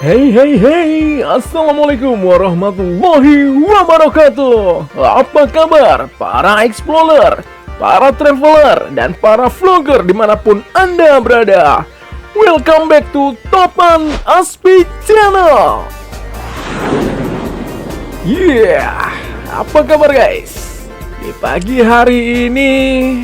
Hey hey hey, Assalamualaikum warahmatullahi wabarakatuh. Apa kabar para explorer, para traveler, dan para vlogger dimanapun Anda berada? Welcome back to Topan Aspi Channel. Apa kabar guys? Di pagi hari ini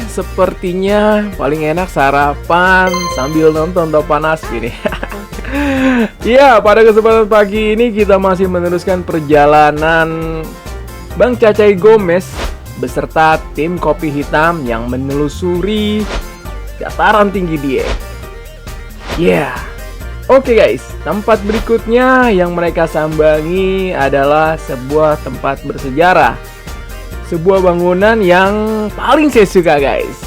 sepertinya paling enak sarapan sambil nonton Topan Aspi nih. Ya, pada kesempatan pagi ini kita masih meneruskan perjalanan Bang Cacai Gomez beserta tim Kopi Hitam yang menelusuri dataran tinggi Dieng. Oke guys, tempat berikutnya yang mereka sambangi adalah sebuah tempat bersejarah. Sebuah bangunan yang paling saya suka guys.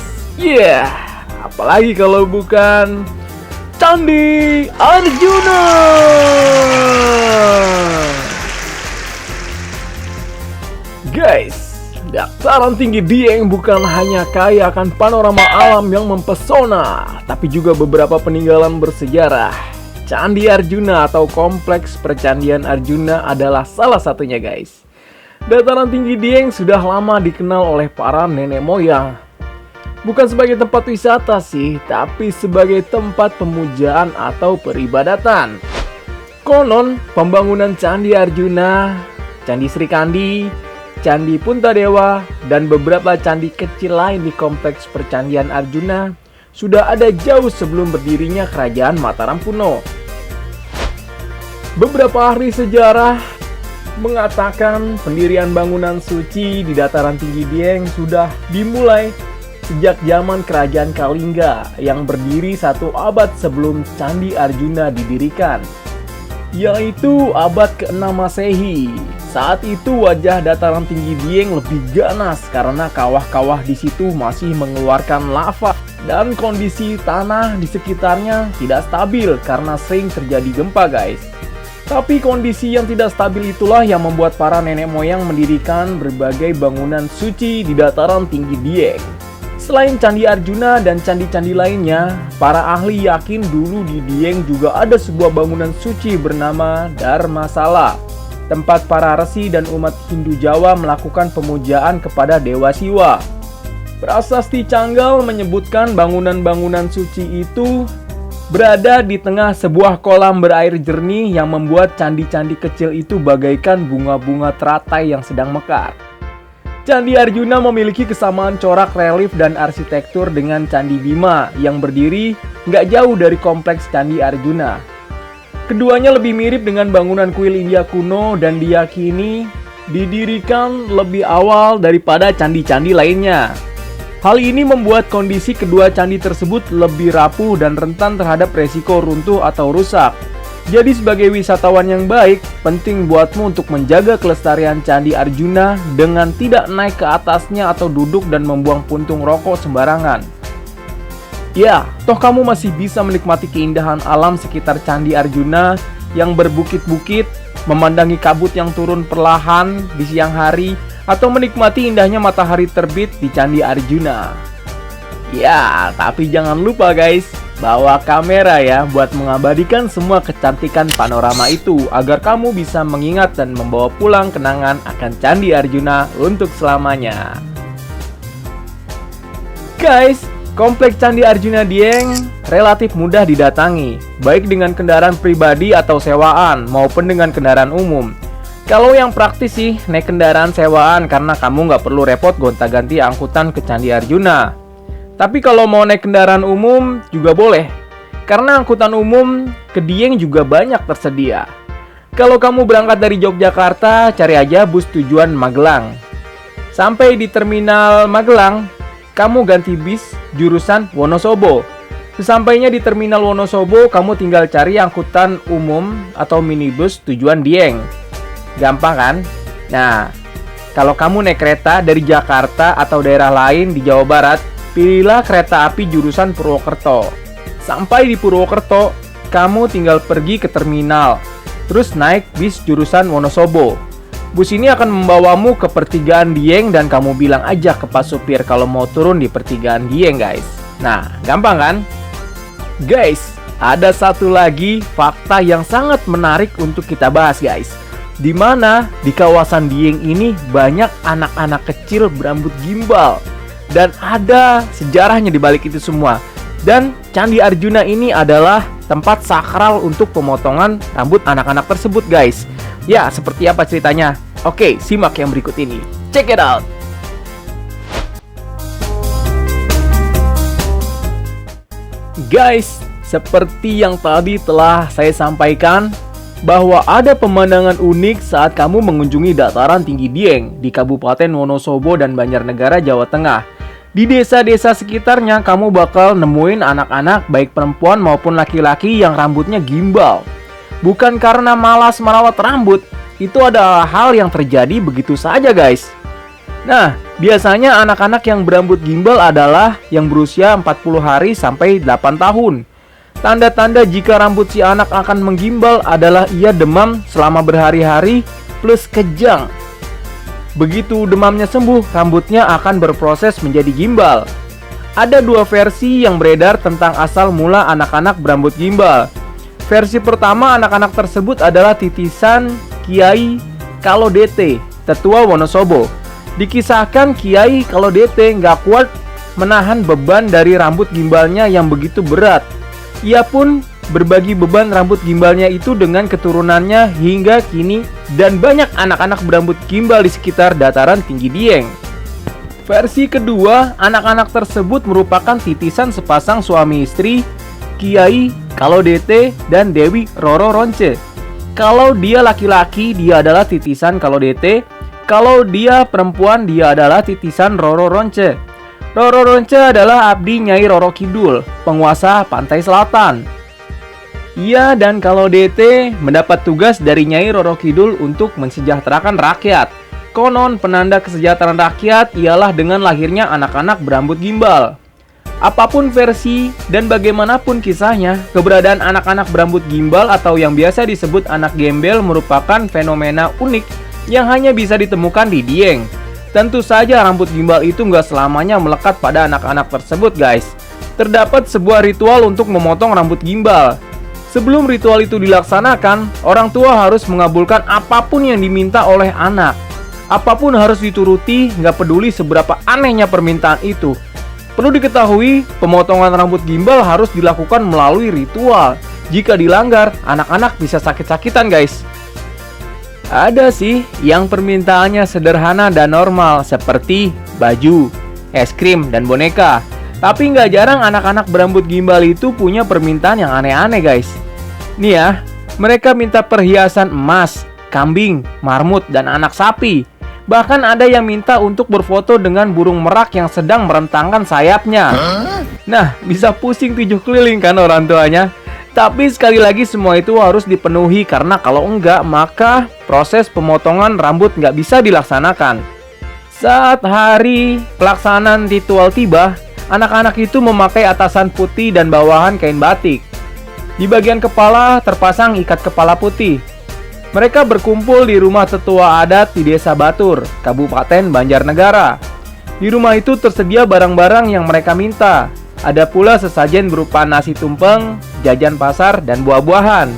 Apalagi kalau bukan Candi Arjuna. Guys, dataran tinggi Dieng bukan hanya kaya akan panorama alam yang mempesona, tapi juga beberapa peninggalan bersejarah. Candi Arjuna atau Kompleks Percandian Arjuna adalah salah satunya guys. Dataran tinggi Dieng sudah lama dikenal oleh para nenek moyang. Bukan sebagai tempat wisata sih, tapi sebagai tempat pemujaan atau peribadatan. Konon, pembangunan Candi Arjuna, Candi Sri Kandi, Candi Puntadewa, dan beberapa candi kecil lain di Kompleks Percandian Arjuna sudah ada jauh sebelum berdirinya Kerajaan Mataram kuno. Beberapa ahli sejarah mengatakan pendirian bangunan suci di dataran tinggi Dieng sudah dimulai sejak zaman Kerajaan Kalingga yang berdiri 1 abad sebelum Candi Arjuna didirikan, yaitu abad ke-6 Masehi. Saat itu wajah dataran tinggi Dieng lebih ganas karena kawah-kawah di situ masih mengeluarkan lava dan kondisi tanah di sekitarnya tidak stabil karena sering terjadi gempa guys. Tapi kondisi yang tidak stabil itulah yang membuat para nenek moyang mendirikan berbagai bangunan suci di dataran tinggi Dieng. Selain Candi Arjuna dan candi-candi lainnya, para ahli yakin dulu di Dieng juga ada sebuah bangunan suci bernama Dharmasala, tempat para resi dan umat Hindu Jawa melakukan pemujaan kepada Dewa Siwa. Prasasti Canggal menyebutkan bangunan-bangunan suci itu berada di tengah sebuah kolam berair jernih yang membuat candi-candi kecil itu bagaikan bunga-bunga teratai yang sedang mekar. Candi Arjuna memiliki kesamaan corak relief dan arsitektur dengan Candi Bima yang berdiri nggak jauh dari kompleks Candi Arjuna. Keduanya lebih mirip dengan bangunan kuil India kuno dan diyakini didirikan lebih awal daripada candi-candi lainnya. Hal ini membuat kondisi kedua candi tersebut lebih rapuh dan rentan terhadap resiko runtuh atau rusak. Jadi sebagai wisatawan yang baik, penting buatmu untuk menjaga kelestarian Candi Arjuna dengan tidak naik ke atasnya atau duduk dan membuang puntung rokok sembarangan. Toh kamu masih bisa menikmati keindahan alam sekitar Candi Arjuna yang berbukit-bukit, memandangi kabut yang turun perlahan di siang hari, atau menikmati indahnya matahari terbit di Candi Arjuna. Tapi jangan lupa guys, bawa kamera ya buat mengabadikan semua kecantikan panorama itu agar kamu bisa mengingat dan membawa pulang kenangan akan Candi Arjuna untuk selamanya. Guys, Kompleks Candi Arjuna Dieng relatif mudah didatangi, baik dengan kendaraan pribadi atau sewaan maupun dengan kendaraan umum. Kalau yang praktis sih naik kendaraan sewaan karena kamu nggak perlu repot gonta-ganti angkutan ke Candi Arjuna. Tapi kalau mau naik kendaraan umum juga boleh, karena angkutan umum ke Dieng juga banyak tersedia. Kalau kamu berangkat dari Yogyakarta, cari aja bus tujuan Magelang. Sampai di terminal Magelang, kamu ganti bis jurusan Wonosobo. Sesampainya di terminal Wonosobo, kamu tinggal cari angkutan umum atau minibus tujuan Dieng. Gampang kan? Nah, kalau kamu naik kereta dari Jakarta atau daerah lain di Jawa Barat, pilihlah kereta api jurusan Purwokerto. Sampai di Purwokerto, kamu tinggal pergi ke terminal, terus naik bis jurusan Wonosobo. Bus ini akan membawamu ke pertigaan Dieng dan kamu bilang aja ke Pak Supir kalau mau turun di pertigaan Dieng guys. Nah, gampang kan? Guys, ada satu lagi fakta yang sangat menarik untuk kita bahas guys. Di mana di kawasan Dieng ini banyak anak-anak kecil berambut gimbal. Dan ada sejarahnya di balik itu semua. Dan Candi Arjuna ini adalah tempat sakral untuk pemotongan rambut anak-anak tersebut guys. Ya, seperti apa ceritanya? Oke, simak yang berikut ini. Check it out! Guys, seperti yang tadi telah saya sampaikan, bahwa ada pemandangan unik saat kamu mengunjungi dataran tinggi Dieng di Kabupaten Wonosobo dan Banjarnegara, Jawa Tengah. Di desa-desa sekitarnya kamu bakal nemuin anak-anak baik perempuan maupun laki-laki yang rambutnya gimbal. Bukan karena malas merawat rambut, itu adalah hal yang terjadi begitu saja guys. Nah, biasanya anak-anak yang berambut gimbal adalah yang berusia 40 hari sampai 8 tahun. Tanda-tanda jika rambut si anak akan menggimbal adalah ia demam selama berhari-hari plus kejang. Begitu demamnya sembuh, rambutnya akan berproses menjadi gimbal. Ada dua versi yang beredar tentang asal mula anak-anak berambut gimbal. Versi pertama, anak-anak tersebut adalah titisan Kiai Kalodete, tetua Wonosobo. Dikisahkan Kiai Kalodete nggak kuat menahan beban dari rambut gimbalnya yang begitu berat. Ia pun berbagi beban rambut gimbalnya itu dengan keturunannya hingga kini, dan banyak anak-anak berambut gimbal di sekitar dataran tinggi Dieng. Versi kedua, anak-anak tersebut merupakan titisan sepasang suami istri, Kiai Kalodete dan Dewi Roro Ronce. Kalau dia laki-laki, dia adalah titisan Kalodete. Kalau dia perempuan, dia adalah titisan Roro Ronce. Roro Ronce adalah abdi Nyai Roro Kidul, penguasa pantai selatan. Ia dan Kalodete mendapat tugas dari Nyai Roro Kidul untuk mensejahterakan rakyat. Konon penanda kesejahteraan rakyat ialah dengan lahirnya anak-anak berambut gimbal. Apapun versi dan bagaimanapun kisahnya, keberadaan anak-anak berambut gimbal atau yang biasa disebut anak gembel merupakan fenomena unik yang hanya bisa ditemukan di Dieng. Tentu saja rambut gimbal itu nggak selamanya melekat pada anak-anak tersebut guys. Terdapat sebuah ritual untuk memotong rambut gimbal. Sebelum ritual itu dilaksanakan, orang tua harus mengabulkan apapun yang diminta oleh anak. Apapun harus dituruti, nggak peduli seberapa anehnya permintaan itu. Perlu diketahui, pemotongan rambut gimbal harus dilakukan melalui ritual. Jika dilanggar, anak-anak bisa sakit-sakitan guys. Ada sih yang permintaannya sederhana dan normal seperti baju, es krim, dan boneka. Tapi nggak jarang anak-anak berambut gimbal itu punya permintaan yang aneh-aneh guys. Nih ya, mereka minta perhiasan emas, kambing, marmut, dan anak sapi. Bahkan ada yang minta untuk berfoto dengan burung merak yang sedang merentangkan sayapnya. Nah, bisa pusing 7 keliling kan orang tuanya. Tapi sekali lagi semua itu harus dipenuhi karena kalau enggak maka proses pemotongan rambut nggak bisa dilaksanakan. Saat hari pelaksanaan ritual tiba, anak-anak itu memakai atasan putih dan bawahan kain batik. Di bagian kepala terpasang ikat kepala putih. Mereka berkumpul di rumah tetua adat di Desa Batur, Kabupaten Banjarnegara. Di rumah itu tersedia barang-barang yang mereka minta. Ada pula sesajen berupa nasi tumpeng, jajan pasar, dan buah-buahan.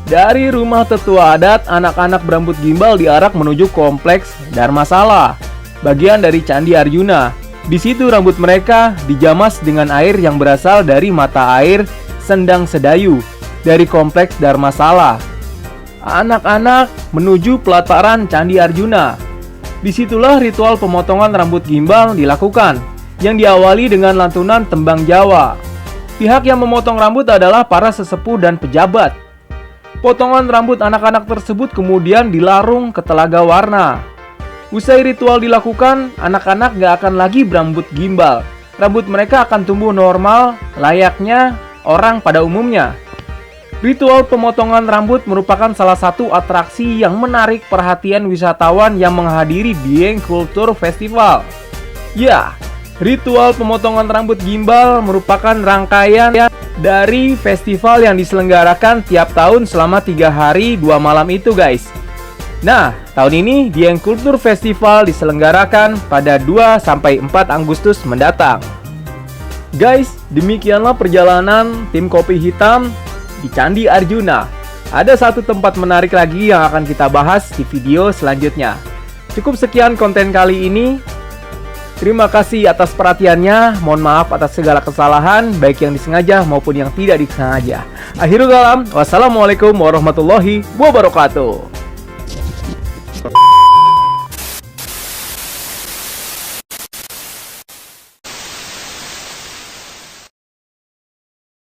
Dari rumah tetua adat, anak-anak berambut gimbal diarak menuju kompleks Dharmasala, bagian dari Candi Arjuna. Di situ rambut mereka dijamas dengan air yang berasal dari mata air Sendang Sedayu dari kompleks Dharmasala. Anak-anak menuju pelataran Candi Arjuna. Disitulah ritual pemotongan rambut gimbal dilakukan, yang diawali dengan lantunan tembang Jawa. Pihak yang memotong rambut adalah para sesepuh dan pejabat. Potongan rambut anak-anak tersebut kemudian dilarung ke Telaga Warna. Usai ritual dilakukan, anak-anak gak akan lagi berambut gimbal. Rambut mereka akan tumbuh normal, layaknya orang pada umumnya. Ritual pemotongan rambut merupakan salah satu atraksi yang menarik perhatian wisatawan yang menghadiri Dieng Culture Festival. Ya, ritual pemotongan rambut gimbal merupakan rangkaian dari festival yang diselenggarakan tiap tahun selama 3 hari 2 malam itu guys. Nah, tahun ini Dieng Culture Festival diselenggarakan pada 2-4 Agustus mendatang. Guys, demikianlah perjalanan tim kopi hitam di Candi Arjuna. Ada satu tempat menarik lagi yang akan kita bahas di video selanjutnya. Cukup sekian konten kali ini. Terima kasih atas perhatiannya. Mohon maaf atas segala kesalahan, baik yang disengaja maupun yang tidak disengaja. Akhirul kalam, wassalamualaikum warahmatullahi wabarakatuh.